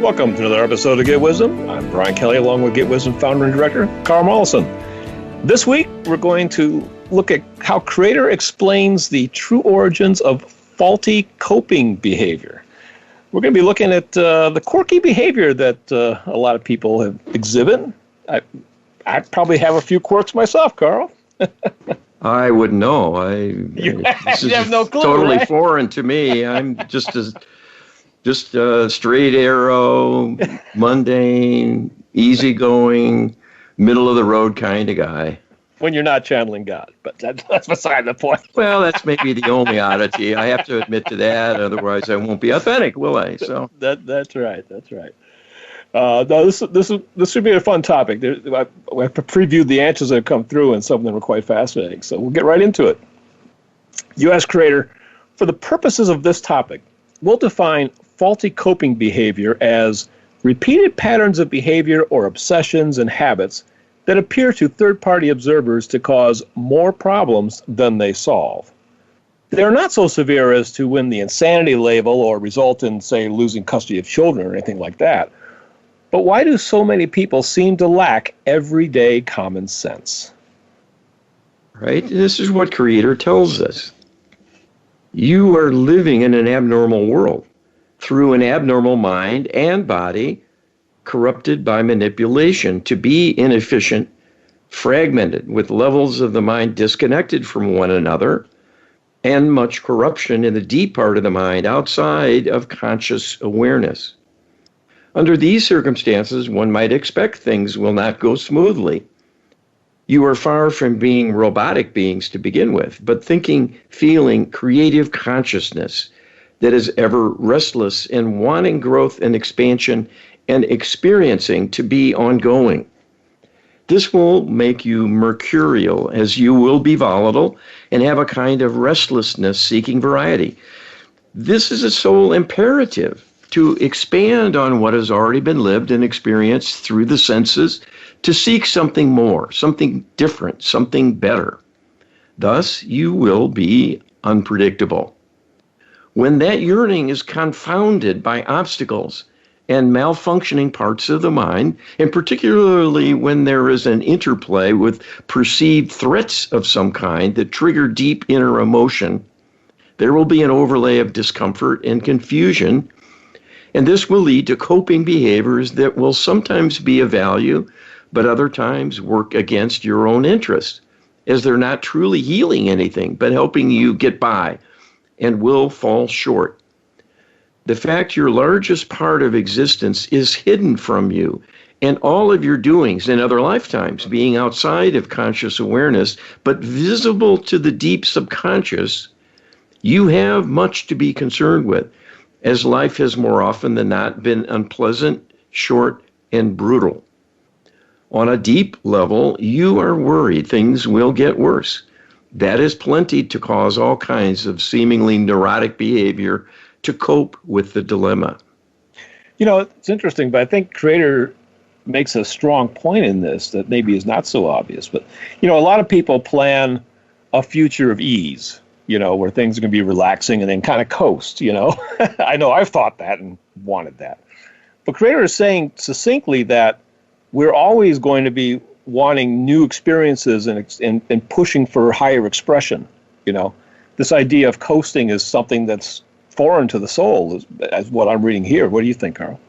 Welcome to another episode of Get Wisdom. I'm Brian Kelly, along with Get Wisdom founder and director, Carl Mollison. This week, we're going to look at how Creator explains the true origins of faulty coping behavior. We're going to be looking at the quirky behavior that a lot of people have exhibit. I probably have a few quirks myself, Carl. I wouldn't know. You have no clue, totally right? foreign to me. I'm just a straight arrow, mundane, easygoing, middle of the road kind of guy. When you're not channeling God, but that's beside the point. Well, that's maybe the only oddity. I have to admit to that. Otherwise, I won't be authentic, will I? So that's right. That's right. No, this should be a fun topic. I have previewed the answers that have come through, and some of them are quite fascinating. So we'll get right into it. U.S. Creator, for the purposes of this topic, we'll define faulty coping behavior as repeated patterns of behavior or obsessions and habits that appear to third-party observers to cause more problems than they solve. They're not so severe as to win the insanity label or result in, say, losing custody of children or anything like that. But why do so many people seem to lack everyday common sense? right? This is what Creator tells us. You are living in an abnormal world through an abnormal mind and body corrupted by manipulation to be inefficient, fragmented, with levels of the mind disconnected from one another, and much corruption in the deep part of the mind outside of conscious awareness. Under these circumstances, one might expect things will not go smoothly. You are far from being robotic beings to begin with, but thinking, feeling, creative consciousness that is ever restless and wanting growth and expansion and experiencing to be ongoing. This will make you mercurial, as you will be volatile and have a kind of restlessness seeking variety. This is a soul imperative to expand on what has already been lived and experienced through the senses, to seek something more, something different, something better. Thus, you will be unpredictable. When that yearning is confounded by obstacles and malfunctioning parts of the mind, and particularly when there is an interplay with perceived threats of some kind that trigger deep inner emotion, there will be an overlay of discomfort and confusion, and this will lead to coping behaviors that will sometimes be of value, but other times work against your own interest, as they're not truly healing anything, but helping you get by, and will fall short. The fact your largest part of existence is hidden from you, and all of your doings in other lifetimes being outside of conscious awareness, but visible to the deep subconscious, you have much to be concerned with, as life has more often than not been unpleasant, short, and brutal. On a deep level, you are worried things will get worse. That is plenty to cause all kinds of seemingly neurotic behavior to cope with the dilemma. You know, it's interesting, but I think Creator makes a strong point in this that maybe is not so obvious. But, you know, a lot of people plan a future of ease, you know, where things are going to be relaxing and then kind of coast, you know. I know I've thought that and wanted that. But Creator is saying succinctly that we're always going to be wanting new experiences and pushing for higher expression, you know. This idea of coasting is something that's foreign to the soul, as what I'm reading here. What do you think, Carl?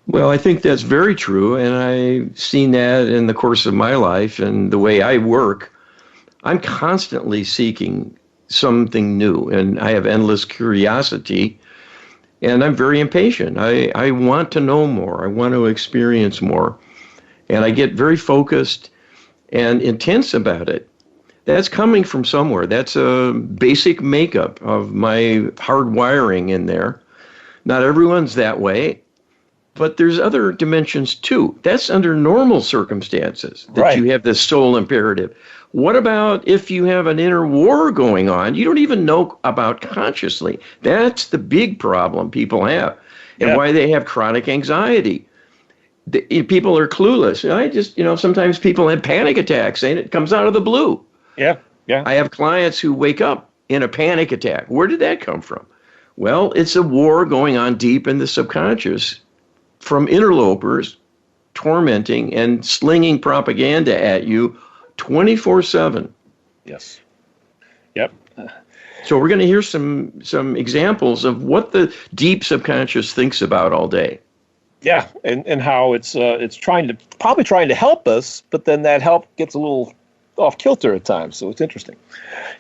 Well, I think that's very true, and I've seen that in the course of my life and the way I work. I'm constantly seeking something new, and I have endless curiosity, and I'm very impatient. I want to know more. I want to experience more, and I get very focused and intense about it. That's coming from somewhere. That's a basic makeup of my hard wiring in there. Not everyone's that way, but there's other dimensions too. That's under normal circumstances that Right. You have this soul imperative. What about if you have an inner war going on you don't even know about consciously? That's the big problem people have, and why they have chronic anxiety. People are clueless. Sometimes people have panic attacks, and it comes out of the blue. Yeah. I have clients who wake up in a panic attack. Where did that come from? Well, it's a war going on deep in the subconscious from interlopers tormenting and slinging propaganda at you 24/7. Yes. Yep. So we're going to hear some examples of what the deep subconscious thinks about all day. Yeah, and how it's trying to help us, but then that help gets a little off kilter at times. So it's interesting.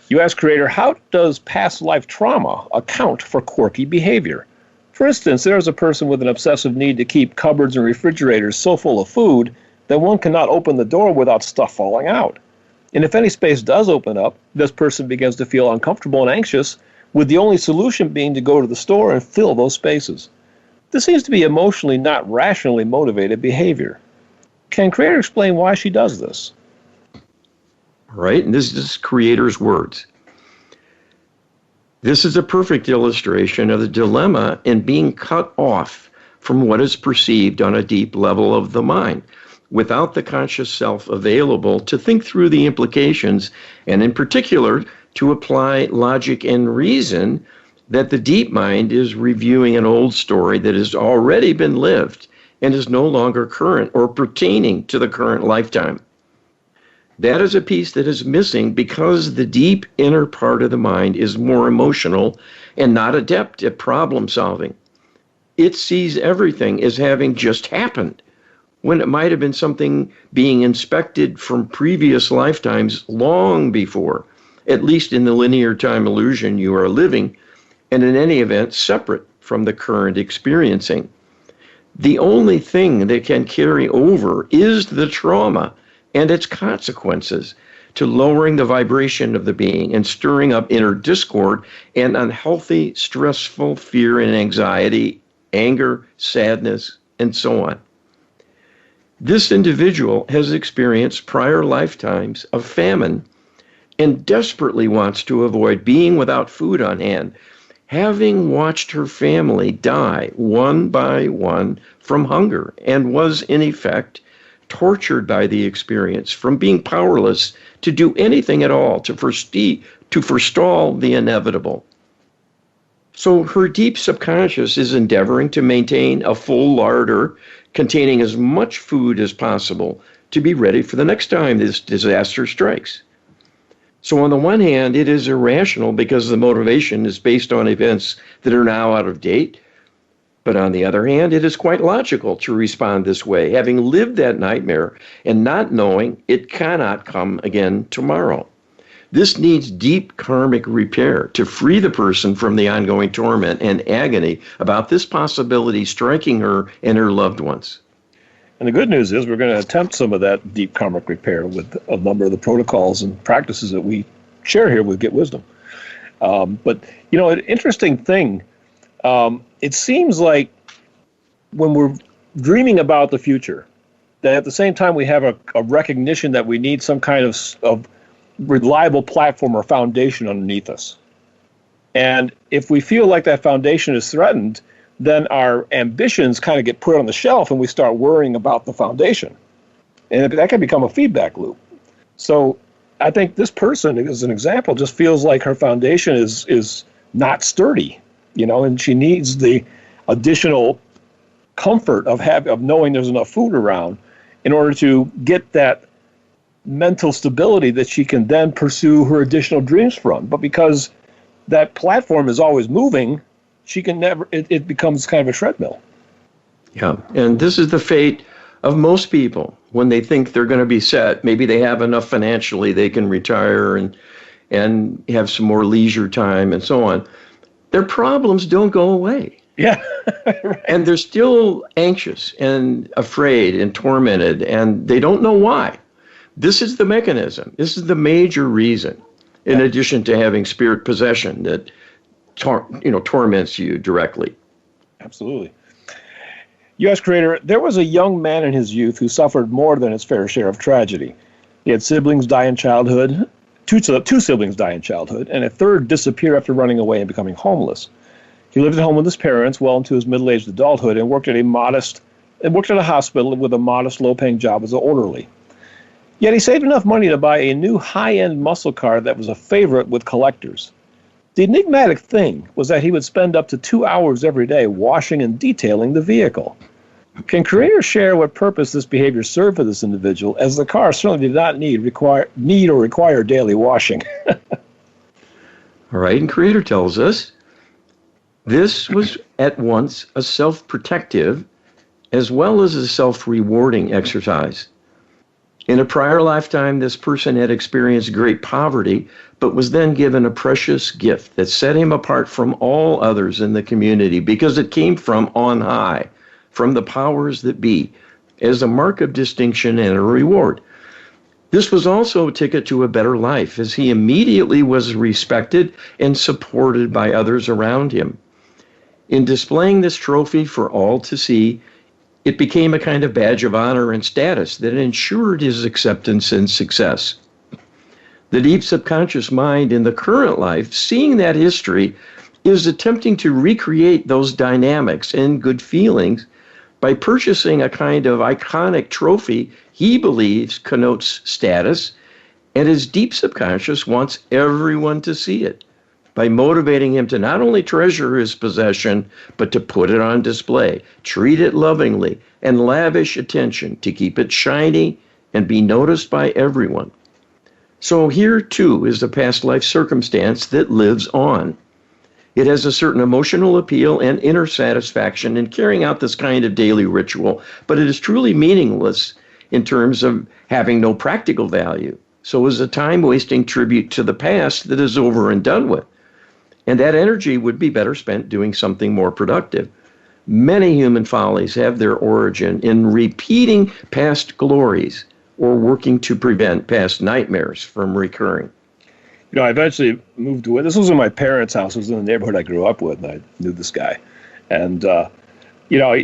You ask creator, how does past life trauma account for quirky behavior? For instance, there is a person with an obsessive need to keep cupboards and refrigerators so full of food that one cannot open the door without stuff falling out. And if any space does open up, this person begins to feel uncomfortable and anxious, with the only solution being to go to the store and fill those spaces. This seems to be emotionally, not rationally motivated behavior. Can creator explain why she does this? Right? And this is creator's words. This is a perfect illustration of the dilemma in being cut off from what is perceived on a deep level of the mind, without the conscious self available to think through the implications, and in particular, to apply logic and reason, that the deep mind is reviewing an old story that has already been lived and is no longer current or pertaining to the current lifetime. That is a piece that is missing because the deep inner part of the mind is more emotional and not adept at problem solving. It sees everything as having just happened, when it might have been something being inspected from previous lifetimes long before, at least in the linear time illusion you are living, and in any event separate from the current experiencing. The only thing that can carry over is the trauma and its consequences to lowering the vibration of the being and stirring up inner discord and unhealthy, stressful fear and anxiety, anger, sadness, and so on. This individual has experienced prior lifetimes of famine and desperately wants to avoid being without food on hand, having watched her family die one by one from hunger, and was, in effect, tortured by the experience from being powerless to do anything at all to forestall the inevitable. So her deep subconscious is endeavoring to maintain a full larder containing as much food as possible to be ready for the next time this disaster strikes. So on the one hand, it is irrational because the motivation is based on events that are now out of date. But on the other hand, it is quite logical to respond this way, having lived that nightmare and not knowing it cannot come again tomorrow. This needs deep karmic repair to free the person from the ongoing torment and agony about this possibility striking her and her loved ones. And the good news is we're going to attempt some of that deep karmic repair with a number of the protocols and practices that we share here with Get Wisdom. But, you know, an interesting thing, it seems like when we're dreaming about the future, that at the same time we have a recognition that we need some kind of reliable platform or foundation underneath us. And if we feel like that foundation is threatened, then our ambitions kind of get put on the shelf and we start worrying about the foundation. And that can become a feedback loop. So I think this person, as an example, just feels like her foundation is not sturdy, you know, and she needs the additional comfort of knowing there's enough food around in order to get that mental stability that she can then pursue her additional dreams from. But because that platform is always moving, she can never, it becomes kind of a treadmill. Yeah, and this is the fate of most people when they think they're going to be set. Maybe they have enough financially they can retire and have some more leisure time and so on. Their problems don't go away. Yeah. Right. And they're still anxious and afraid and tormented, and they don't know why. This is the mechanism. This is the major reason, in addition to having spirit possession that torments you directly. Absolutely. U.S. creator, there was a young man in his youth who suffered more than his fair share of tragedy. He had siblings die in childhood, two siblings die in childhood, and a third disappear after running away and becoming homeless. He lived at home with his parents well into his middle-aged adulthood and worked at a hospital with a modest, low-paying job as an orderly. Yet he saved enough money to buy a new high-end muscle car that was a favorite with collectors. The enigmatic thing was that he would spend up to 2 hours every day washing and detailing the vehicle. Can creators share what purpose this behavior served for this individual, as the car certainly did not need or require daily washing? All right, and creator tells us this was at once a self-protective as well as a self-rewarding exercise. In a prior lifetime, this person had experienced great poverty, but was then given a precious gift that set him apart from all others in the community because it came from on high, from the powers that be, as a mark of distinction and a reward. This was also a ticket to a better life, as he immediately was respected and supported by others around him. In displaying this trophy for all to see, it became a kind of badge of honor and status that ensured his acceptance and success. The deep subconscious mind in the current life, seeing that history, is attempting to recreate those dynamics and good feelings by purchasing a kind of iconic trophy he believes connotes status, and his deep subconscious wants everyone to see it, by motivating him to not only treasure his possession, but to put it on display, treat it lovingly, and lavish attention to keep it shiny and be noticed by everyone. So here, too, is a past life circumstance that lives on. It has a certain emotional appeal and inner satisfaction in carrying out this kind of daily ritual, but it is truly meaningless in terms of having no practical value. So is a time-wasting tribute to the past that is over and done with. And that energy would be better spent doing something more productive. Many human follies have their origin in repeating past glories or working to prevent past nightmares from recurring. You know, I eventually moved away. This was in my parents' house. It was in the neighborhood I grew up with, and I knew this guy. And, you know,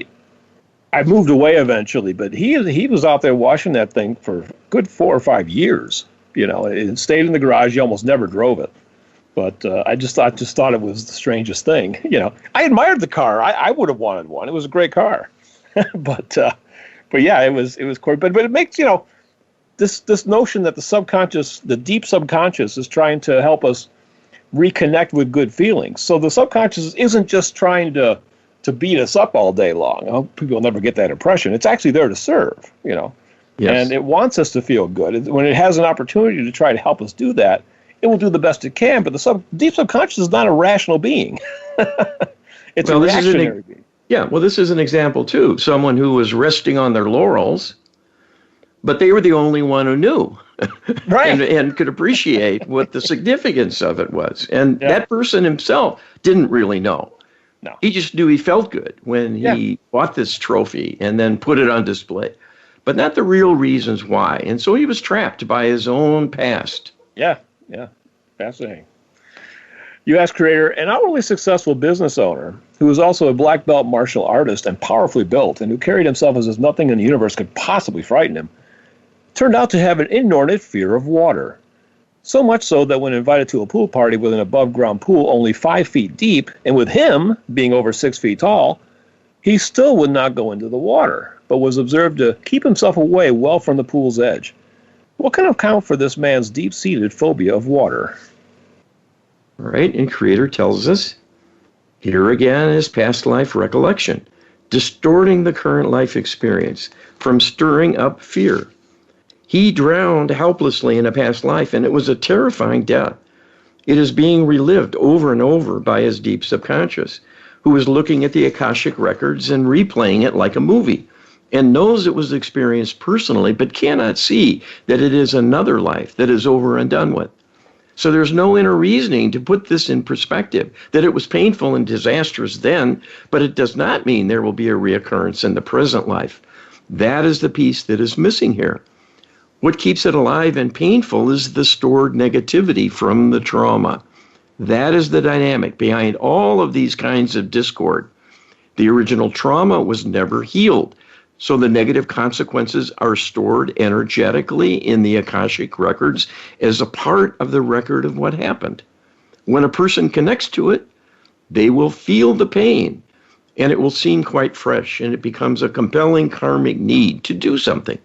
I moved away eventually, but he was out there washing that thing for a good 4 or 5 years. You know, it stayed in the garage. He almost never drove it. But I just thought it was the strangest thing. You know, I admired the car. I would have wanted one. It was a great car. but yeah, it was cool. But it makes, you know, this notion that the subconscious, the deep subconscious, is trying to help us reconnect with good feelings. So the subconscious isn't just trying to beat us up all day long. I hope people never get that impression. It's actually there to serve. You know, yes. And it wants us to feel good. When it has an opportunity to try to help us do that, it will do the best it can, but the deep subconscious is not a rational being. It's a reactionary being. Yeah, well, this is an example, too. Someone who was resting on their laurels, but they were the only one who knew right. and could appreciate what the significance of it was. And that person himself didn't really know. No. He just knew he felt good when he bought this trophy and then put it on display, but not the real reasons why. And so he was trapped by his own past. Yeah. Yeah, fascinating. U.S. creator, an outwardly successful business owner who was also a black belt martial artist and powerfully built and who carried himself as if nothing in the universe could possibly frighten him, turned out to have an inordinate fear of water. So much so that when invited to a pool party with an above-ground pool only 5 feet deep, and with him being over 6 feet tall, he still would not go into the water, but was observed to keep himself away well from the pool's edge. What can account for this man's deep-seated phobia of water? All right, and creator tells us, here again is past life recollection, distorting the current life experience from stirring up fear. He drowned helplessly in a past life, and it was a terrifying death. It is being relived over and over by his deep subconscious, who is looking at the Akashic records and replaying it like a movie, and knows it was experienced personally, but cannot see that it is another life that is over and done with. So there's no inner reasoning to put this in perspective, that it was painful and disastrous then, but it does not mean there will be a reoccurrence in the present life. That is the piece that is missing here. What keeps it alive and painful is the stored negativity from the trauma. That is the dynamic behind all of these kinds of discord. The original trauma was never healed. So the negative consequences are stored energetically in the Akashic records as a part of the record of what happened. When a person connects to it, they will feel the pain, and it will seem quite fresh, and it becomes a compelling karmic need to do something.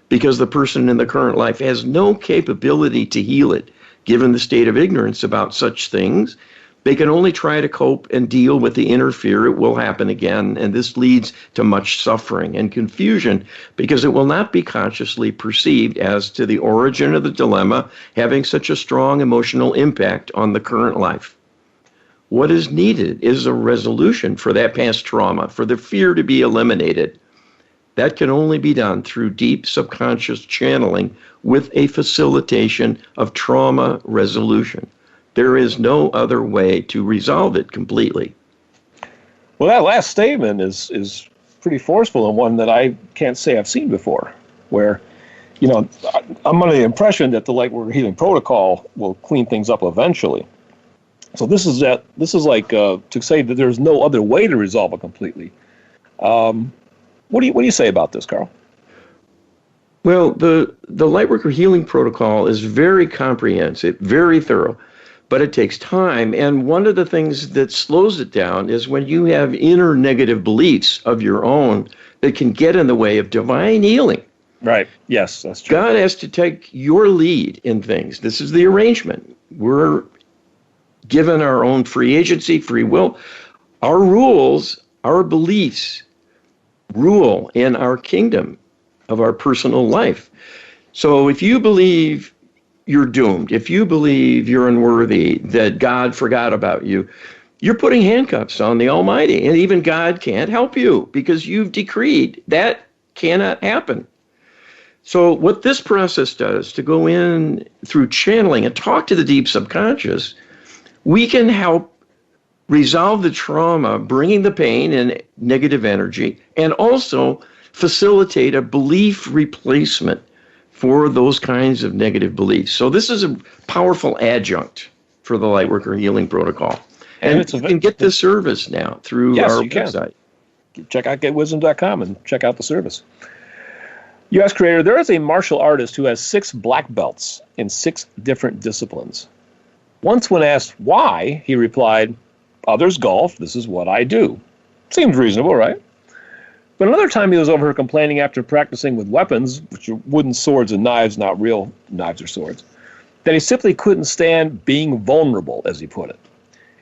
Because the person in the current life has no capability to heal it, given the state of ignorance about such things. They can only try to cope and deal with the inner fear it will happen again, and this leads to much suffering and confusion because it will not be consciously perceived as to the origin of the dilemma having such a strong emotional impact on the current life. What is needed is a resolution for that past trauma, for the fear to be eliminated. That can only be done through deep subconscious channeling with a facilitation of trauma resolution. There is no other way to resolve it completely. Well, that last statement is pretty forceful and one that I can't say I've seen before, where, I'm under the impression that the Lightworker Healing Protocol will clean things up eventually. So this is like to say that there's no other way to resolve it completely. What do you say about this, Carl? Well, the Lightworker Healing Protocol is very comprehensive, very thorough. But it takes time, and one of the things that slows it down is when you have inner negative beliefs of your own that can get in the way of divine healing. Right. Yes, that's true. God has to take your lead in things. This is the arrangement. We're given our own free agency, free will. Our rules, our beliefs rule in our kingdom of our personal life. So if you believe you're doomed, if you believe you're unworthy, that God forgot about you, you're putting handcuffs on the Almighty, and even God can't help you because you've decreed that cannot happen. So what this process does, to go in through channeling and talk to the deep subconscious, we can help resolve the trauma, bringing the pain and negative energy, and also facilitate a belief replacement for those kinds of negative beliefs. So this is a powerful adjunct for the Lightworker Healing Protocol. And you can get this service now through our website. Check out getwisdom.com and check out the service. U.S. Creator, there is a martial artist who has 6 black belts in 6 different disciplines. Once when asked why, he replied, "Others golf, this is what I do." Seems reasonable, right? But another time he was over here complaining after practicing with weapons, which are wooden swords and knives, not real knives or swords, that he simply couldn't stand being vulnerable, as he put it.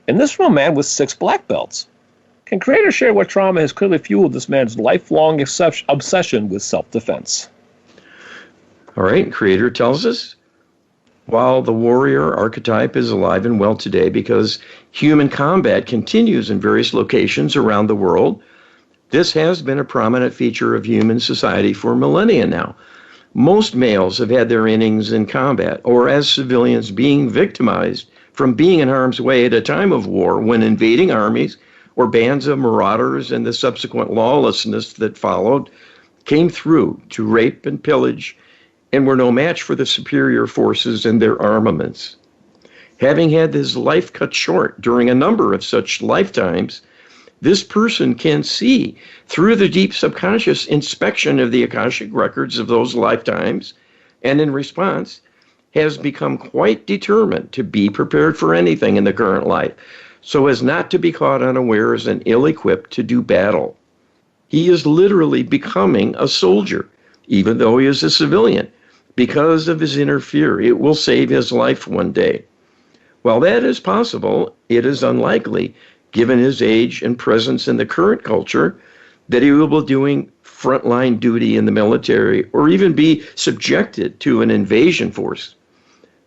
And this from a man with 6 black belts. Can Creator share what trauma has clearly fueled this man's lifelong obsession with self-defense? All right, Creator tells us, while the warrior archetype is alive and well today because human combat continues in various locations around the world, this has been a prominent feature of human society for millennia now. Most males have had their innings in combat or as civilians being victimized from being in harm's way at a time of war when invading armies or bands of marauders and the subsequent lawlessness that followed came through to rape and pillage and were no match for the superior forces and their armaments. Having had his life cut short during a number of such lifetimes, this person can see through the deep subconscious inspection of the Akashic records of those lifetimes, and in response, has become quite determined to be prepared for anything in the current life, so as not to be caught unawares and ill-equipped to do battle. He is literally becoming a soldier, even though he is a civilian, because of his inner fear. It will save his life one day. While that is possible, it is unlikely, given his age and presence in the current culture, that he will be doing frontline duty in the military or even be subjected to an invasion force.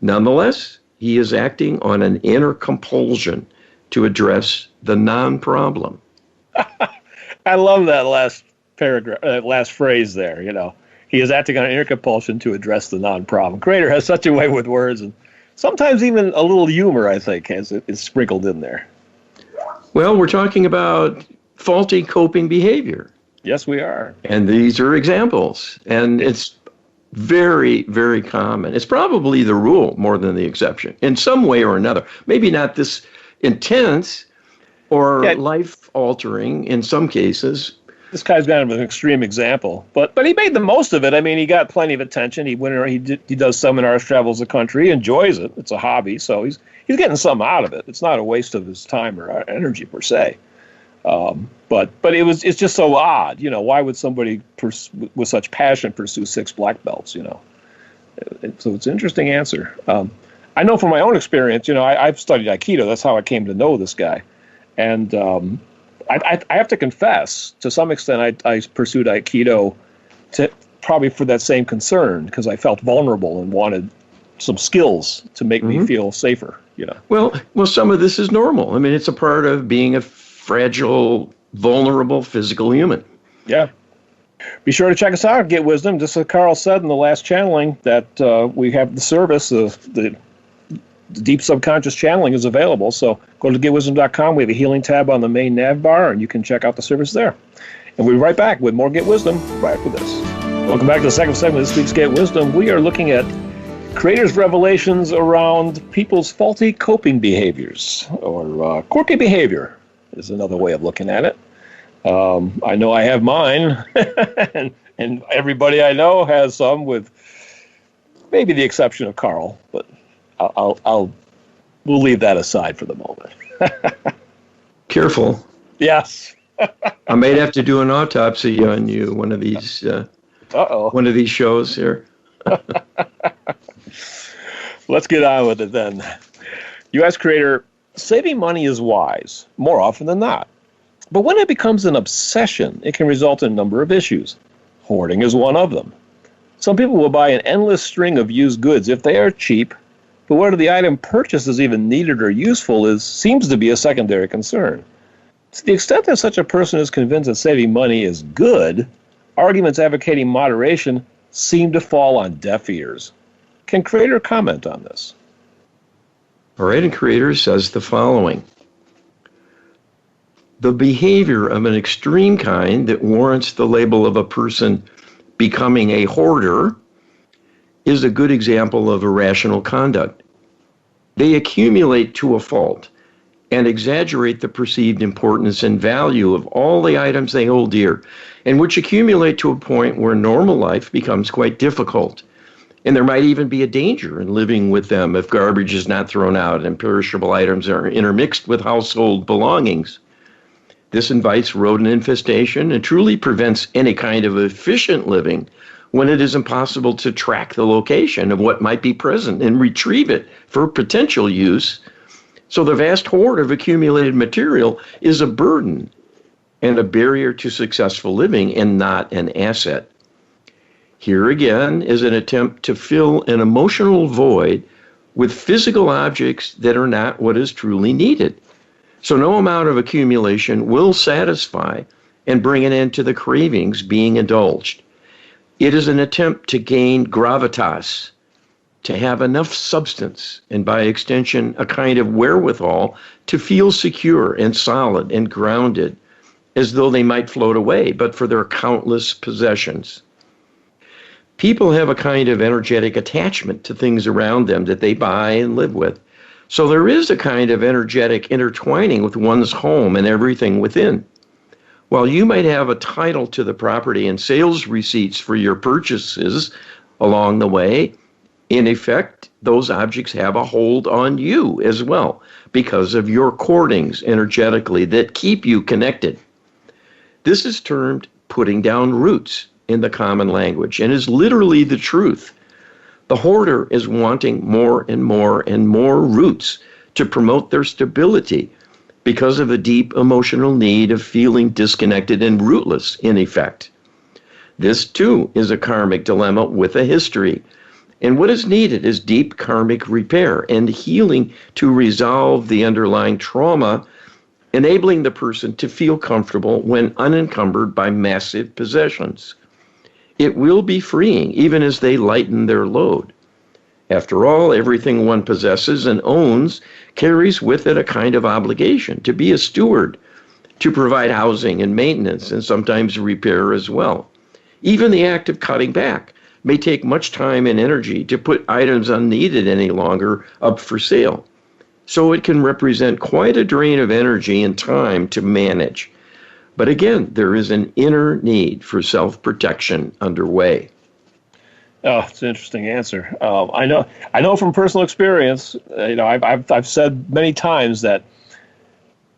Nonetheless, he is acting on an inner compulsion to address the non-problem. I love that last paragraph, last phrase there, He is acting on an inner compulsion to address the non-problem. Creator has such a way with words, and sometimes even a little humor, I think, is sprinkled in there. Well, we're talking about faulty coping behavior. Yes, we are. And these are examples. And it's very, very common. It's probably the rule more than the exception in some way or another. Maybe not this intense or life-altering in some cases. This guy's kind of an extreme example, but he made the most of it. I mean, he got plenty of attention. He went around, he does seminars, travels the country, enjoys it. It's a hobby, so he's getting something out of it. It's not a waste of his time or energy per se. But it's just so odd. Why would somebody with such passion pursue 6 black belts? So it's an interesting answer. I know from my own experience, I've studied Aikido. That's how I came to know this guy. And I have to confess, to some extent, I pursued Aikido probably for that same concern, because I felt vulnerable and wanted some skills to make me feel safer. Well, some of this is normal. I mean, it's a part of being a fragile, vulnerable physical human. Yeah. Be sure to check us out at Get Wisdom. Just as Carl said in the last channeling, that we have the service, the deep subconscious channeling is available. So go to getwisdom.com. We have a healing tab on the main nav bar, and you can check out the service there. And we'll be right back with more Get Wisdom right after this. Welcome back to the second segment of this week's Get Wisdom. We are looking at creators' revelations around people's faulty coping behaviors, or quirky behavior is another way of looking at it. I know I have mine, and everybody I know has some, with maybe the exception of Carl, but we'll leave that aside for the moment. Careful. Yes. I might have to do an autopsy on you one of these shows here. Let's get on with it then. U.S. creator, saving money is wise, more often than not. But when it becomes an obsession, it can result in a number of issues. Hoarding is one of them. Some people will buy an endless string of used goods if they are cheap, but whether the item purchased is even needed or useful seems to be a secondary concern. To the extent that such a person is convinced that saving money is good, arguments advocating moderation seem to fall on deaf ears. Can Creator comment on this? All right, and Creator says the following. The behavior of an extreme kind that warrants the label of a person becoming a hoarder is a good example of irrational conduct. They accumulate to a fault and exaggerate the perceived importance and value of all the items they hold dear, and which accumulate to a point where normal life becomes quite difficult. And there might even be a danger in living with them if garbage is not thrown out and perishable items are intermixed with household belongings. This invites rodent infestation and truly prevents any kind of efficient living when it is impossible to track the location of what might be present and retrieve it for potential use. So the vast hoard of accumulated material is a burden and a barrier to successful living and not an asset. Here again is an attempt to fill an emotional void with physical objects that are not what is truly needed. So no amount of accumulation will satisfy and bring an end to the cravings being indulged. It is an attempt to gain gravitas, to have enough substance, and by extension, a kind of wherewithal to feel secure and solid and grounded, as though they might float away, but for their countless possessions. People have a kind of energetic attachment to things around them that they buy and live with. So there is a kind of energetic intertwining with one's home and everything within. While you might have a title to the property and sales receipts for your purchases along the way, in effect, those objects have a hold on you as well because of your cordings energetically that keep you connected. This is termed putting down roots in the common language and is literally the truth. The hoarder is wanting more and more and more roots to promote their stability because of a deep emotional need of feeling disconnected and rootless, in effect. This, too, is a karmic dilemma with a history. And what is needed is deep karmic repair and healing to resolve the underlying trauma, enabling the person to feel comfortable when unencumbered by massive possessions. It will be freeing, even as they lighten their load. After all, everything one possesses and owns carries with it a kind of obligation to be a steward, to provide housing and maintenance, and sometimes repair as well. Even the act of cutting back may take much time and energy to put items unneeded any longer up for sale. So it can represent quite a drain of energy and time to manage. But again, there is an inner need for self-protection underway. Oh, it's an interesting answer. I know from personal experience. I've said many times that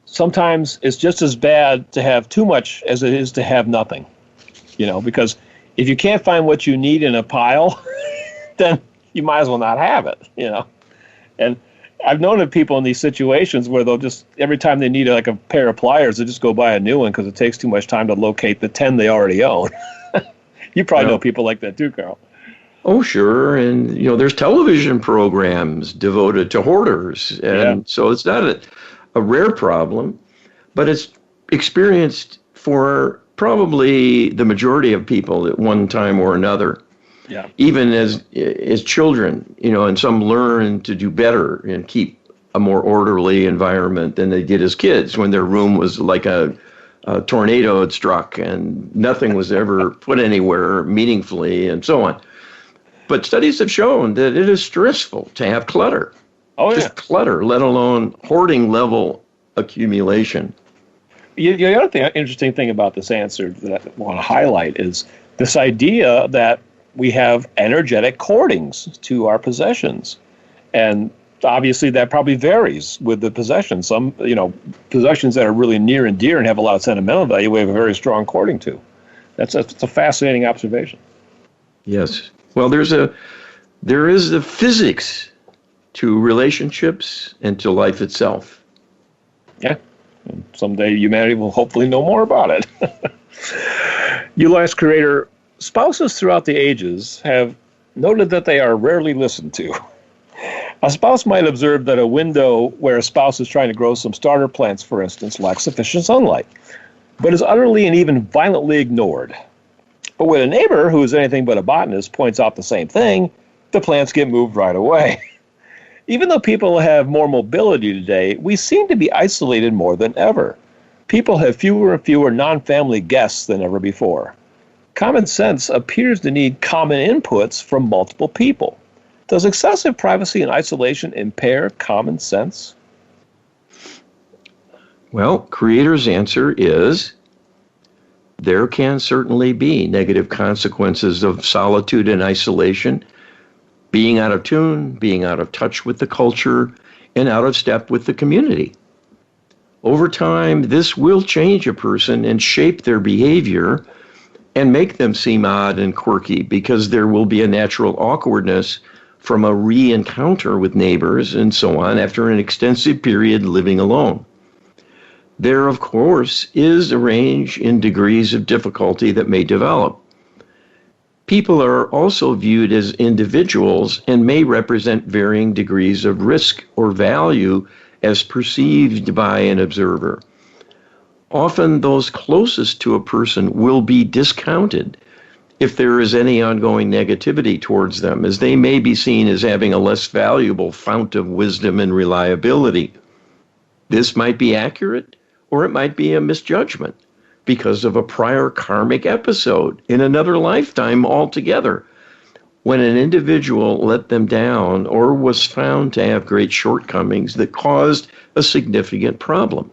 sometimes it's just as bad to have too much as it is to have nothing. Because if you can't find what you need in a pile, then you might as well not have it. And I've known of people in these situations where they'll just, every time they need like a pair of pliers, they just go buy a new one because it takes too much time to locate the 10 they already own. You probably know people like that too, Carl. Oh, sure. And, there's television programs devoted to hoarders. And so it's not a rare problem, but it's experienced for probably the majority of people at one time or another. Yeah. Even as children, and some learn to do better and keep a more orderly environment than they did as kids when their room was like a tornado had struck and nothing was ever put anywhere meaningfully and so on. But studies have shown that it is stressful to have clutter. Oh, yeah. Just clutter, let alone hoarding level accumulation. The other interesting thing about this answer that I want to highlight is this idea that we have energetic hoardings to our possessions. And obviously that probably varies with the possession. Some, possessions that are really near and dear and have a lot of sentimental value, we have a very strong hoarding to. It's a fascinating observation. Yes. Well, there is a physics to relationships and to life itself. Yeah. And someday humanity will hopefully know more about it. Last creator, spouses throughout the ages have noted that they are rarely listened to. A spouse might observe that a window where a spouse is trying to grow some starter plants, for instance, lacks sufficient sunlight, but is utterly and even violently ignored. But when a neighbor, who is anything but a botanist, points out the same thing, the plants get moved right away. Even though people have more mobility today, we seem to be isolated more than ever. People have fewer and fewer non-family guests than ever before. Common sense appears to need common inputs from multiple people. Does excessive privacy and isolation impair common sense? Well, Creator's answer is there can certainly be negative consequences of solitude and isolation, being out of tune, being out of touch with the culture, and out of step with the community. Over time, this will change a person and shape their behavior and make them seem odd and quirky because there will be a natural awkwardness from a re-encounter with neighbors and so on after an extensive period living alone. There, of course, is a range in degrees of difficulty that may develop. People are also viewed as individuals and may represent varying degrees of risk or value as perceived by an observer. Often those closest to a person will be discounted if there is any ongoing negativity towards them, as they may be seen as having a less valuable fount of wisdom and reliability. This might be accurate, or it might be a misjudgment because of a prior karmic episode in another lifetime altogether, when an individual let them down or was found to have great shortcomings that caused a significant problem.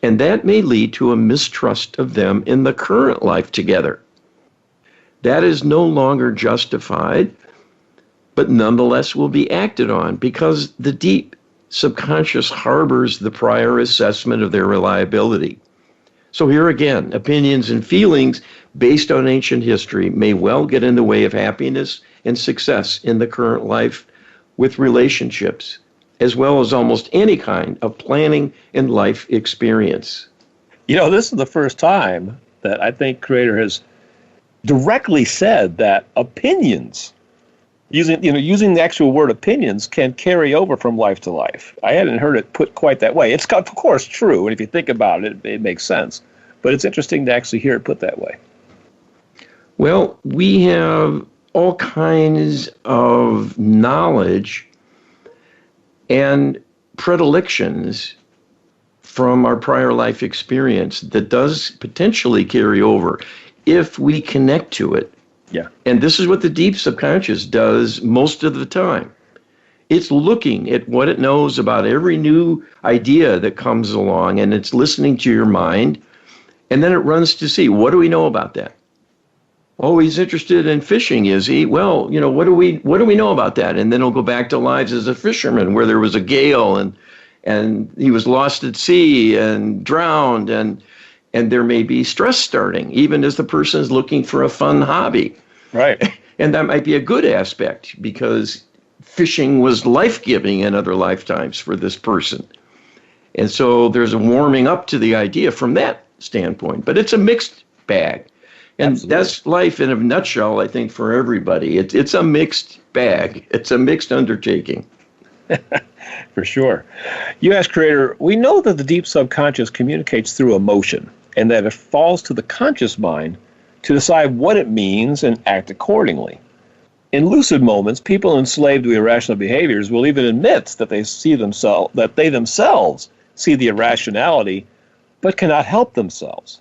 And that may lead to a mistrust of them in the current life together. That is no longer justified, but nonetheless will be acted on because the deep subconscious harbors the prior assessment of their reliability. So here again, opinions and feelings based on ancient history may well get in the way of happiness and success in the current life with relationships, as well as almost any kind of planning and life experience. This is the first time that I think Creator has directly said that opinions, using the actual word opinions, can carry over from life to life. I hadn't heard it put quite that way. It's, of course, true, and if you think about it, it makes sense. But it's interesting to actually hear it put that way. Well, we have all kinds of knowledge and predilections from our prior life experience that does potentially carry over if we connect to it. Yeah. And this is what the deep subconscious does most of the time. It's looking at what it knows about every new idea that comes along, and it's listening to your mind, and then it runs to see, what do we know about that? Oh, he's interested in fishing, is he? Well, what do we know about that? And then he'll go back to lives as a fisherman where there was a gale and he was lost at sea and drowned, and there may be stress starting, even as the person's looking for a fun hobby. Right. And that might be a good aspect because fishing was life-giving in other lifetimes for this person. And so there's a warming up to the idea from that standpoint. But it's a mixed bag. And Absolutely. That's life in a nutshell, I think, for everybody. It's a mixed bag. It's a mixed undertaking. For sure. You ask Creator, we know that the deep subconscious communicates through emotion and that it falls to the conscious mind to decide what it means and act accordingly. In lucid moments, people enslaved to irrational behaviors will even admit that they themselves see the irrationality, but cannot help themselves.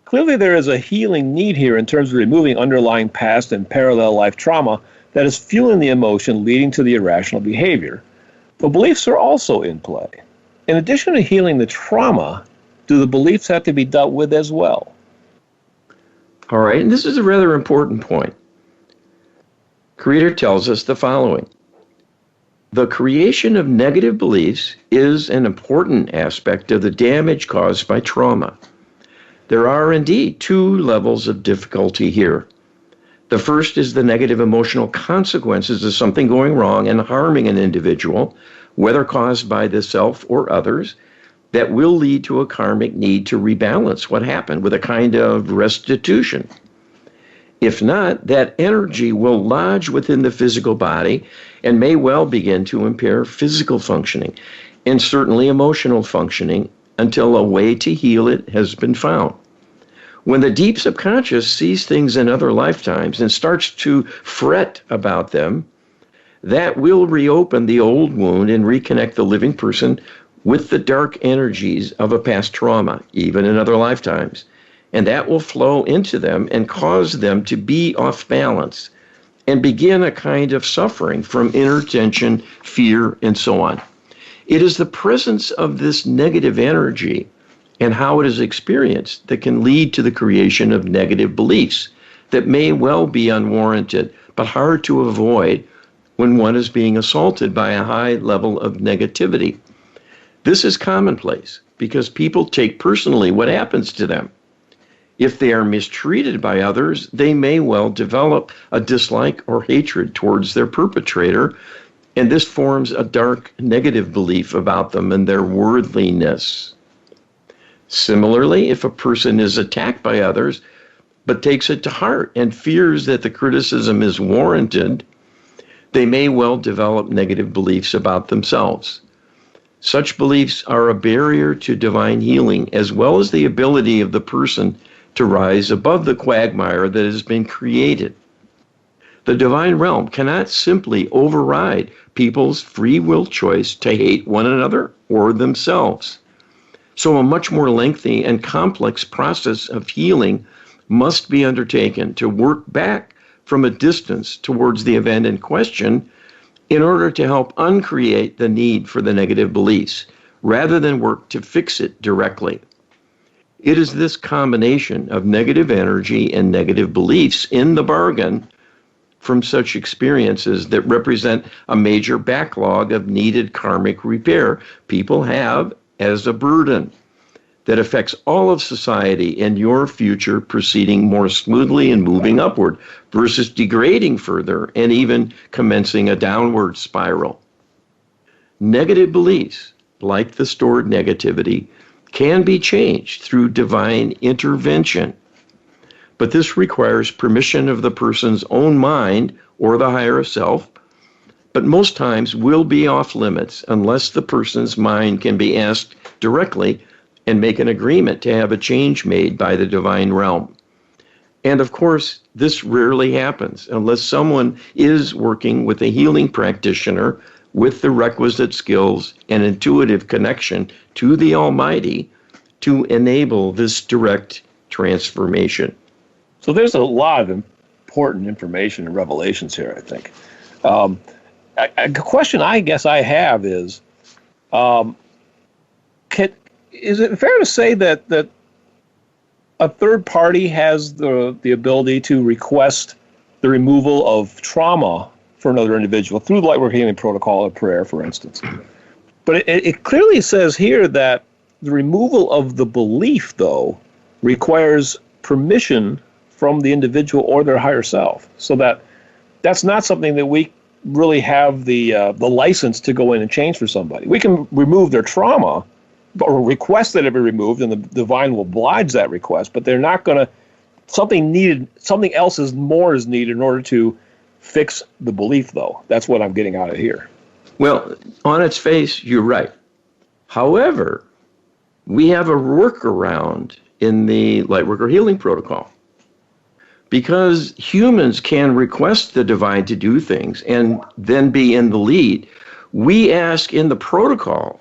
Clearly, there is a healing need here in terms of removing underlying past and parallel life trauma that is fueling the emotion leading to the irrational behavior. But beliefs are also in play. In addition to healing the trauma, do the beliefs have to be dealt with as well? All right, and this is a rather important point. Creator tells us the following. The creation of negative beliefs is an important aspect of the damage caused by trauma. There are indeed two levels of difficulty here. The first is the negative emotional consequences of something going wrong and harming an individual, whether caused by the self or others, that will lead to a karmic need to rebalance what happened with a kind of restitution. If not, that energy will lodge within the physical body and may well begin to impair physical functioning and certainly emotional functioning until a way to heal it has been found. When the deep subconscious sees things in other lifetimes and starts to fret about them, that will reopen the old wound and reconnect the living person with the dark energies of a past trauma, even in other lifetimes. And that will flow into them and cause them to be off balance and begin a kind of suffering from inner tension, fear, and so on. It is the presence of this negative energy and how it is experienced that can lead to the creation of negative beliefs that may well be unwarranted, but hard to avoid when one is being assaulted by a high level of negativity. This is commonplace because people take personally what happens to them. If they are mistreated by others, they may well develop a dislike or hatred towards their perpetrator, and this forms a dark negative belief about them and their worthiness. Similarly, if a person is attacked by others, but takes it to heart and fears that the criticism is warranted, they may well develop negative beliefs about themselves. Such beliefs are a barrier to divine healing, as well as the ability of the person to rise above the quagmire that has been created. The divine realm cannot simply override people's free will choice to hate one another or themselves. So a much more lengthy and complex process of healing must be undertaken to work back from a distance towards the event in question in order to help uncreate the need for the negative beliefs, rather than work to fix it directly. It is this combination of negative energy and negative beliefs in the bargain from such experiences that represent a major backlog of needed karmic repair people have as a burden that affects all of society and your future proceeding more smoothly and moving upward versus degrading further and even commencing a downward spiral. Negative beliefs, like the stored negativity, can be changed through divine intervention. But this requires permission of the person's own mind or the higher self, but most times will be off limits unless the person's mind can be asked directly and make an agreement to have a change made by the divine realm. And of course, this rarely happens unless someone is working with a healing practitioner with the requisite skills and intuitive connection to the Almighty to enable this direct transformation. So there's a lot of important information and revelations here, I think. A question I guess I have is, is it fair to say that a third party has the ability to request the removal of trauma for another individual through the Lightwork Healing Protocol or prayer, for instance? But it clearly says here that the removal of the belief, though, requires permission from the individual or their higher self. So that's not something that we really have the license to go in and change for somebody. We can remove their trauma or request that it be removed, and the divine will oblige that request, but they're not going to, something else is needed in order to fix the belief, though. That's what I'm getting out of here. Well, on its face, you're right. However, we have a workaround in the Lightworker Healing Protocol. Because humans can request the divine to do things and then be in the lead, we ask in the protocol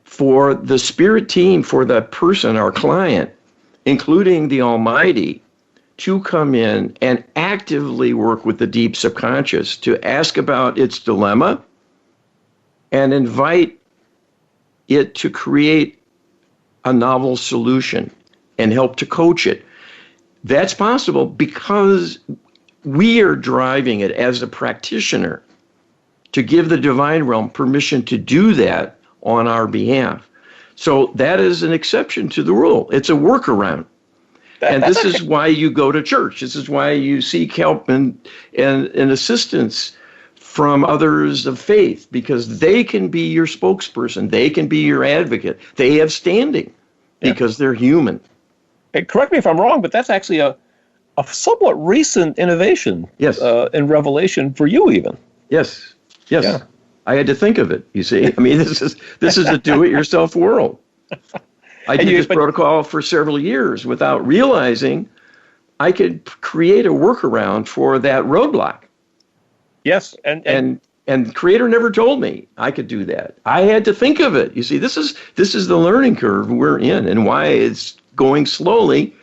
for the spirit team, for that person, our client, including the Almighty, to come in and actively work with the deep subconscious to ask about its dilemma and invite it to create a novel solution and help to coach it. That's possible because we are driving it as a practitioner to give the divine realm permission to do that on our behalf. So that is an exception to the rule. It's a workaround. And this is why you go to church. This is why you seek help and assistance from others of faith, because they can be your spokesperson. They can be your advocate. They have standing because they're human. Hey, correct me if I'm wrong, but that's actually a somewhat recent innovation in Revelation for you even. Yes. Yeah. I had to think of it, you see. I mean, this is a do-it-yourself world. I did this protocol for several years without realizing I could create a workaround for that roadblock. Yes, and Creator never told me I could do that. I had to think of it. You see, this is the learning curve we're in, and why it's going slowly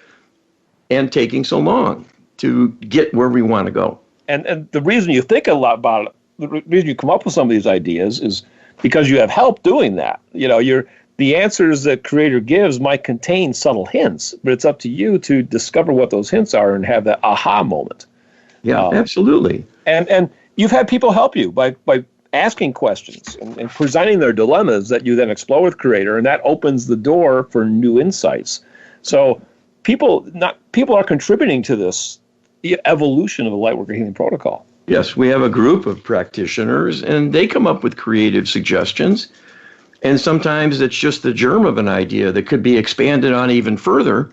and taking so long to get where we want to go. And the reason you think a lot about it, the reason you come up with some of these ideas is because you have help doing that. You know, the answers that Creator gives might contain subtle hints, but it's up to you to discover what those hints are and have that aha moment. Yeah, absolutely. And you've had people help you by asking questions and presenting their dilemmas that you then explore with Creator, and that opens the door for new insights. So people are contributing to this evolution of the Lightworker Healing Protocol. Yes, we have a group of practitioners, and they come up with creative suggestions. And sometimes it's just the germ of an idea that could be expanded on even further.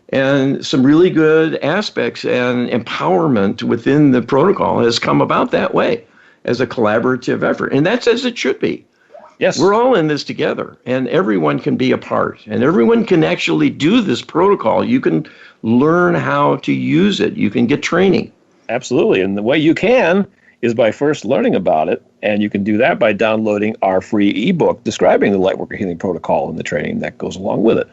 And some really good aspects and empowerment within the protocol has come about that way as a collaborative effort. And that's as it should be. Yes. We're all in this together, and everyone can be a part. And everyone can actually do this protocol. You can learn how to use it. You can get training. Absolutely. And the way you can is by first learning about it. And you can do that by downloading our free ebook describing the Lightworker Healing Protocol and the training that goes along with it.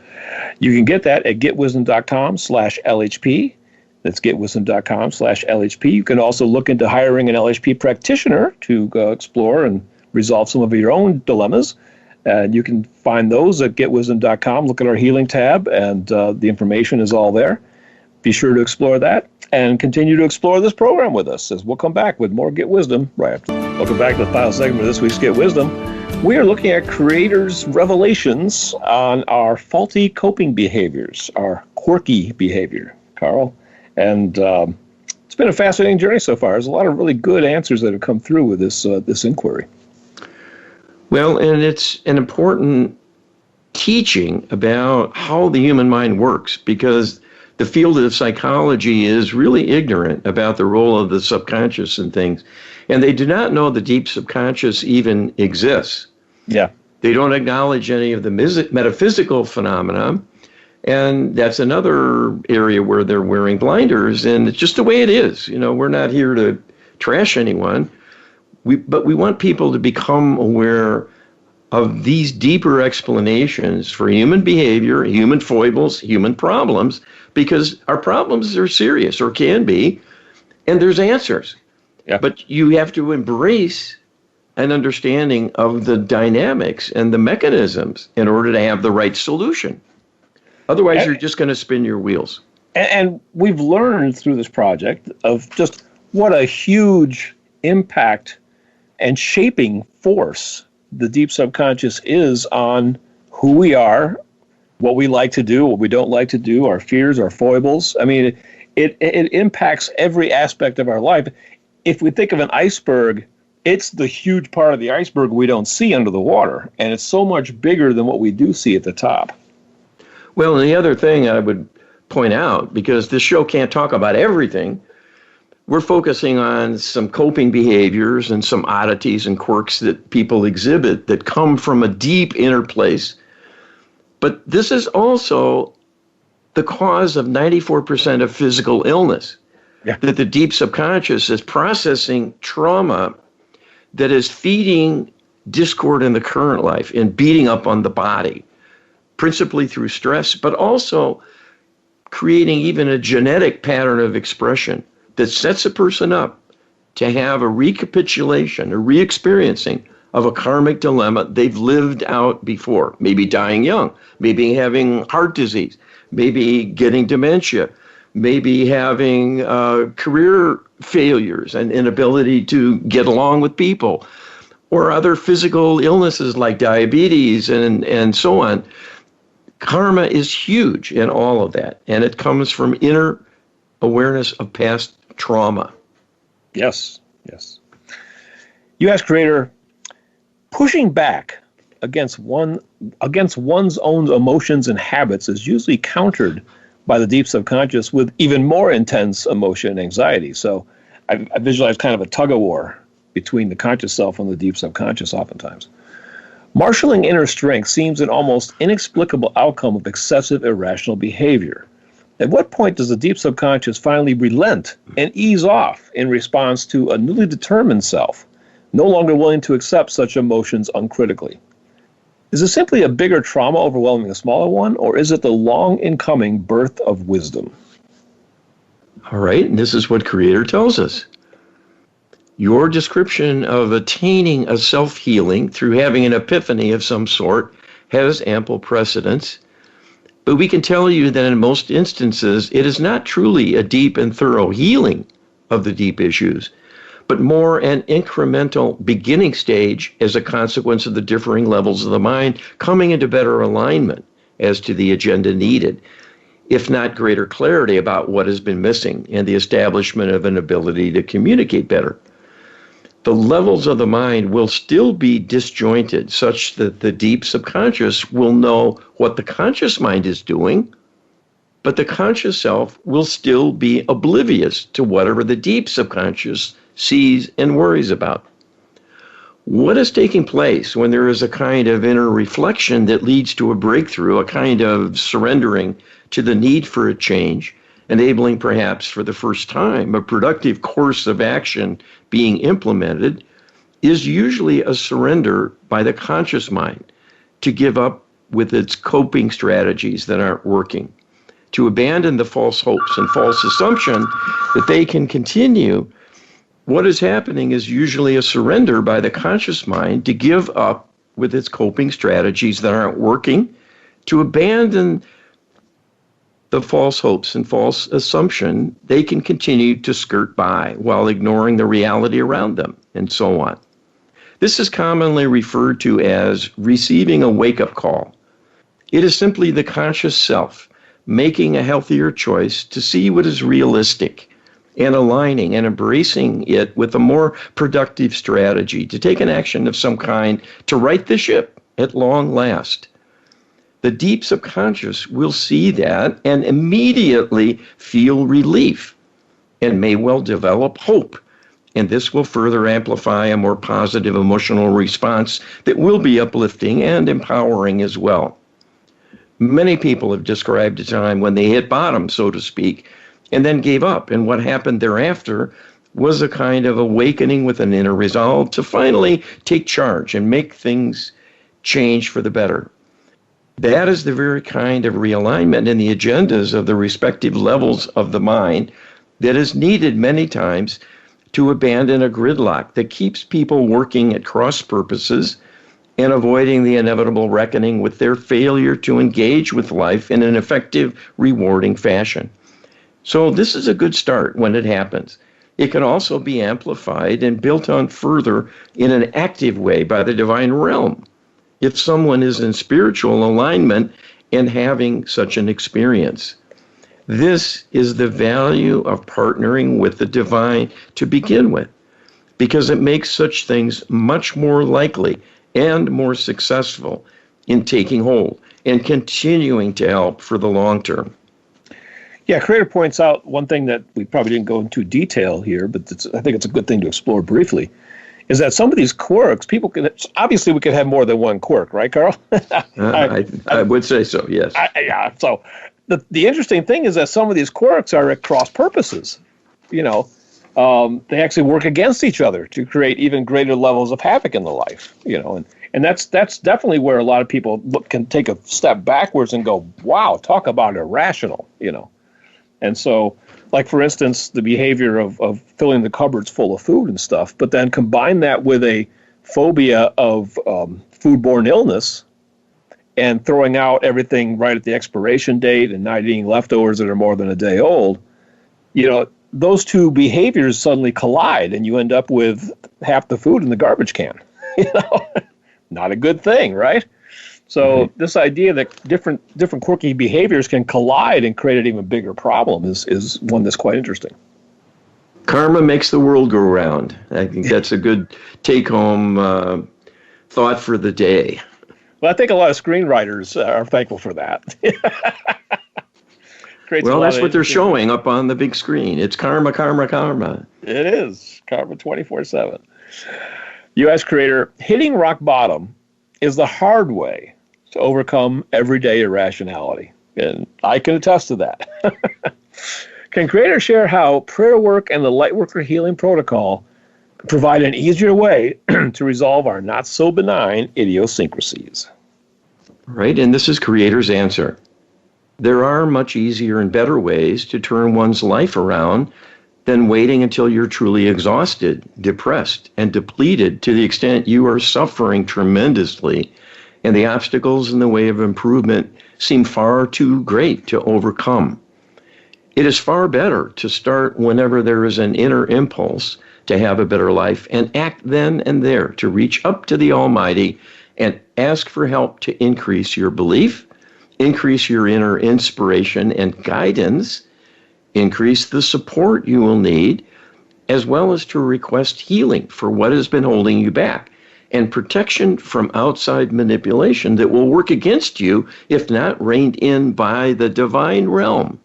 You can get that at getwisdom.com/LHP. That's getwisdom.com/LHP. You can also look into hiring an LHP practitioner to explore and resolve some of your own dilemmas. And you can find those at getwisdom.com. Look at our healing tab, and the information is all there. Be sure to explore that and continue to explore this program with us as we'll come back with more Get Wisdom right after. Welcome back to the final segment of this week's Get Wisdom. We are looking at Creator's revelations on our faulty coping behaviors, our quirky behavior, Carl. And it's been a fascinating journey so far. There's a lot of really good answers that have come through with this inquiry. Well, and it's an important teaching about how the human mind works, because the field of psychology is really ignorant about the role of the subconscious and things. And they do not know the deep subconscious even exists. Yeah. They don't acknowledge any of the metaphysical phenomena. And that's another area where they're wearing blinders. And it's just the way it is. You know, we're not here to trash anyone. But we want people to become aware of these deeper explanations for human behavior, human foibles, human problems, because our problems are serious, or can be, and there's answers. Yeah. But you have to embrace an understanding of the dynamics and the mechanisms in order to have the right solution. Otherwise, you're just going to spin your wheels. And we've learned through this project of just what a huge impact and shaping force the deep subconscious is on who we are, what we like to do, what we don't like to do, our fears, our foibles. I mean, it impacts every aspect of our life. if we think of an iceberg, it's the huge part of the iceberg we don't see under the water, and it's so much bigger than what we do see at the top. Well, and the other thing I would point out, because this show can't talk about everything, we're focusing on some coping behaviors and some oddities and quirks that people exhibit that come from a deep inner place. But this is also the cause of 94% of physical illness. Yeah. That the deep subconscious is processing trauma that is feeding discord in the current life and beating up on the body, principally through stress, but also creating even a genetic pattern of expression that sets a person up to have a recapitulation, a re-experiencing of a karmic dilemma they've lived out before, maybe dying young, maybe having heart disease, maybe getting dementia, maybe having career failures and inability to get along with people, or other physical illnesses like diabetes and so on. Karma is huge in all of that, and it comes from inner awareness of past trauma. Yes, yes. You ask Creator, pushing back against one's own emotions and habits is usually countered by the deep subconscious with even more intense emotion and anxiety. So I visualize kind of a tug-of-war between the conscious self and the deep subconscious oftentimes. Marshalling inner strength seems an almost inexplicable outcome of excessive irrational behavior. At what point does the deep subconscious finally relent and ease off in response to a newly determined self, no longer willing to accept such emotions uncritically? Is it simply a bigger trauma overwhelming a smaller one, or is it the long incoming birth of wisdom? All right, and this is what Creator tells us. Your description of attaining a self-healing through having an epiphany of some sort has ample precedence. But we can tell you that in most instances, it is not truly a deep and thorough healing of the deep issues, but more an incremental beginning stage as a consequence of the differing levels of the mind coming into better alignment as to the agenda needed, if not greater clarity about what has been missing and the establishment of an ability to communicate better. The levels of the mind will still be disjointed such that the deep subconscious will know what the conscious mind is doing, but the conscious self will still be oblivious to whatever the deep subconscious sees and worries about. What is taking place when there is a kind of inner reflection that leads to a breakthrough, a kind of surrendering to the need for a change, enabling perhaps for the first time a productive course of action being implemented, is usually a surrender by the conscious mind to give up with its coping strategies that aren't working, to abandon the false hopes and false assumption that they can continue. What is happening is usually a surrender by the conscious mind to give up with its coping strategies that aren't working, to abandon the false hopes and false assumption they can continue to skirt by while ignoring the reality around them, and so on. This is commonly referred to as receiving a wake-up call. It is simply the conscious self making a healthier choice to see what is realistic and aligning and embracing it with a more productive strategy to take an action of some kind to right the ship at long last. The deep subconscious will see that and immediately feel relief and may well develop hope. And this will further amplify a more positive emotional response that will be uplifting and empowering as well. Many people have described a time when they hit bottom, so to speak, and then gave up. And what happened thereafter was a kind of awakening with an inner resolve to finally take charge and make things change for the better. That is the very kind of realignment in the agendas of the respective levels of the mind that is needed many times to abandon a gridlock that keeps people working at cross purposes and avoiding the inevitable reckoning with their failure to engage with life in an effective, rewarding fashion. So this is a good start when it happens. It can also be amplified and built on further in an active way by the divine realm, if someone is in spiritual alignment and having such an experience. This is the value of partnering with the divine to begin with, because it makes such things much more likely and more successful in taking hold and continuing to help for the long term. Yeah, Creator points out one thing that we probably didn't go into detail here, but I think it's a good thing to explore briefly, is that some of these quirks, people can, obviously we could have more than one quirk, right, Carl? I would say so, yes. Yeah, so the interesting thing is that some of these quirks are at cross purposes. You know, they actually work against each other to create even greater levels of havoc in the life, you know, and that's definitely where a lot of people can take a step backwards and go, wow, talk about irrational, you know. And so, like, for instance, the behavior of filling the cupboards full of food and stuff, but then combine that with a phobia of foodborne illness and throwing out everything right at the expiration date and not eating leftovers that are more than a day old, you know, those two behaviors suddenly collide and you end up with half the food in the garbage can. You know, not a good thing, right? So this idea that different quirky behaviors can collide and create an even bigger problem is one that's quite interesting. Karma makes the world go round. I think that's a good take-home thought for the day. Well, I think a lot of screenwriters are thankful for that. Well, that's what they're showing up on the big screen. It's karma, karma, karma. It is. Karma 24/7. U.S. Creator, hitting rock bottom is the hard way to overcome everyday irrationality. And I can attest to that. Can Creator share how prayer work and the Lightworker Healing Protocol provide an easier way to resolve our not-so-benign idiosyncrasies? Right, and this is Creator's answer. There are much easier and better ways to turn one's life around than waiting until you're truly exhausted, depressed, and depleted to the extent you are suffering tremendously, and the obstacles in the way of improvement seem far too great to overcome. It is far better to start whenever there is an inner impulse to have a better life and act then and there to reach up to the Almighty and ask for help to increase your belief, increase your inner inspiration and guidance, increase the support you will need, as well as to request healing for what has been holding you back and protection from outside manipulation that will work against you if not reined in by the divine realm.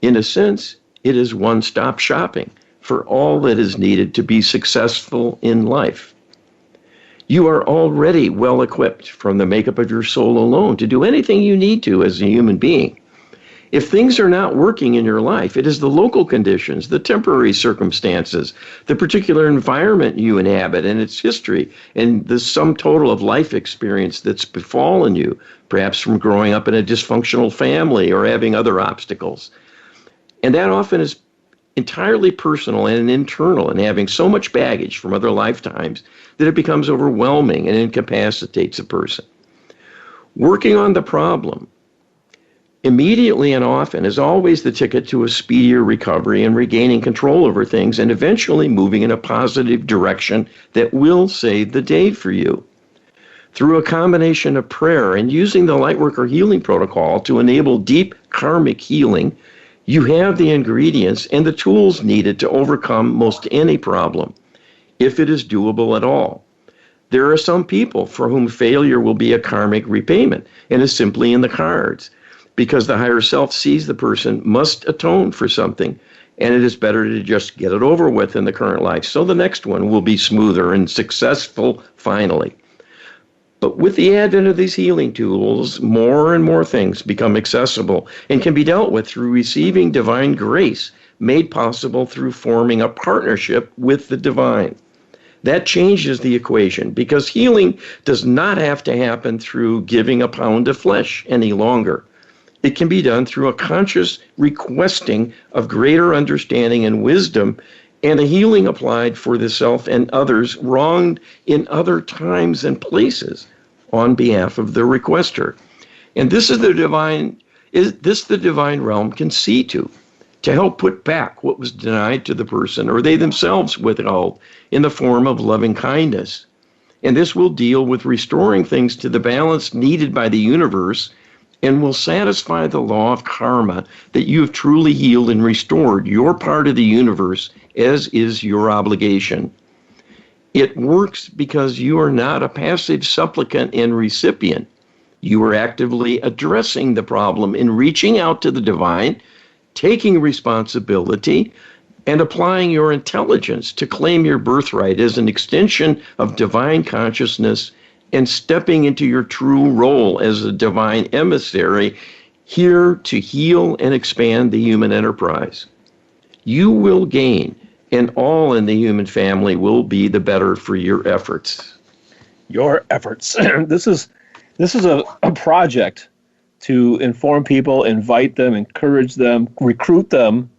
In a sense, it is one-stop shopping for all that is needed to be successful in life. You are already well equipped from the makeup of your soul alone to do anything you need to as a human being. If things are not working in your life, it is the local conditions, the temporary circumstances, the particular environment you inhabit and its history, and the sum total of life experience that's befallen you, perhaps from growing up in a dysfunctional family or having other obstacles. And that often is entirely personal and internal, and having so much baggage from other lifetimes that it becomes overwhelming and incapacitates a person. Working on the problem immediately and often is always the ticket to a speedier recovery and regaining control over things and eventually moving in a positive direction that will save the day for you. Through a combination of prayer and using the Lightworker Healing Protocol to enable deep karmic healing, you have the ingredients and the tools needed to overcome most any problem, if it is doable at all. There are some people for whom failure will be a karmic repayment and is simply in the cards, because the higher self sees the person must atone for something, and it is better to just get it over with in the current life, so the next one will be smoother and successful finally. But with the advent of these healing tools, more and more things become accessible and can be dealt with through receiving divine grace made possible through forming a partnership with the divine. That changes the equation, because healing does not have to happen through giving a pound of flesh any longer. It can be done through a conscious requesting of greater understanding and wisdom, and a healing applied for the self and others wronged in other times and places on behalf of the requester. And this is the divine realm can see to help put back what was denied to the person or they themselves withheld in the form of loving kindness. And this will deal with restoring things to the balance needed by the universe and will satisfy the law of karma that you have truly healed and restored your part of the universe, as is your obligation. It works because you are not a passive supplicant and recipient. You are actively addressing the problem in reaching out to the divine, taking responsibility, and applying your intelligence to claim your birthright as an extension of divine consciousness and stepping into your true role as a divine emissary here to heal and expand the human enterprise. You will gain, and all in the human family will be the better for your efforts. Your efforts. This is a project to inform people, invite them, encourage them, recruit them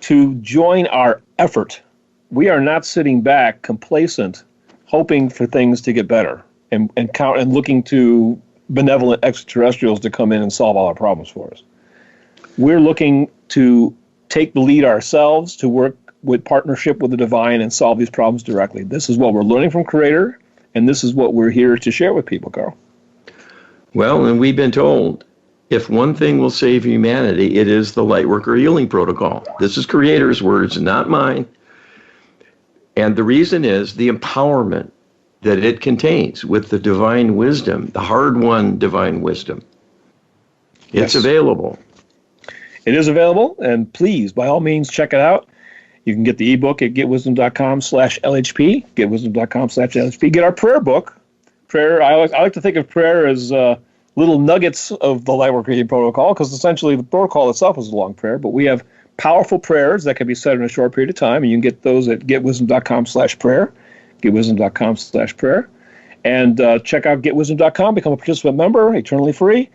to join our effort. We are not sitting back complacent, hoping for things to get better and looking to benevolent extraterrestrials to come in and solve all our problems for us. We're looking to take the lead ourselves, to work with partnership with the divine and solve these problems directly. This is what we're learning from Creator, and this is what we're here to share with people, Carl. Well, and we've been told, if one thing will save humanity, it is the Lightworker Healing Protocol. This is Creator's words, not mine. And the reason is the empowerment that it contains with the divine wisdom, the hard-won divine wisdom. It's available. It is available, and please, by all means, check it out. You can get the ebook at getwisdom.com/LHP, getwisdom.com/LHP. Get our prayer book. Prayer, I like to think of prayer as little nuggets of the Lightworker Healing Protocol, because essentially the protocol itself is a long prayer, but we have powerful prayers that can be said in a short period of time, and you can get those at getwisdom.com/prayer, getwisdom.com/prayer. And check out getwisdom.com, become a participant member, eternally free.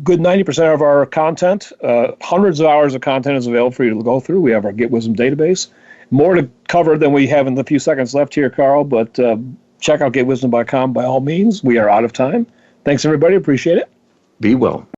Good 90% of our content, hundreds of hours of content is available for you to go through. We have our Get Wisdom database. More to cover than we have in the few seconds left here, Carl, but check out getwisdom.com by all means. We are out of time. Thanks, everybody. Appreciate it. Be well.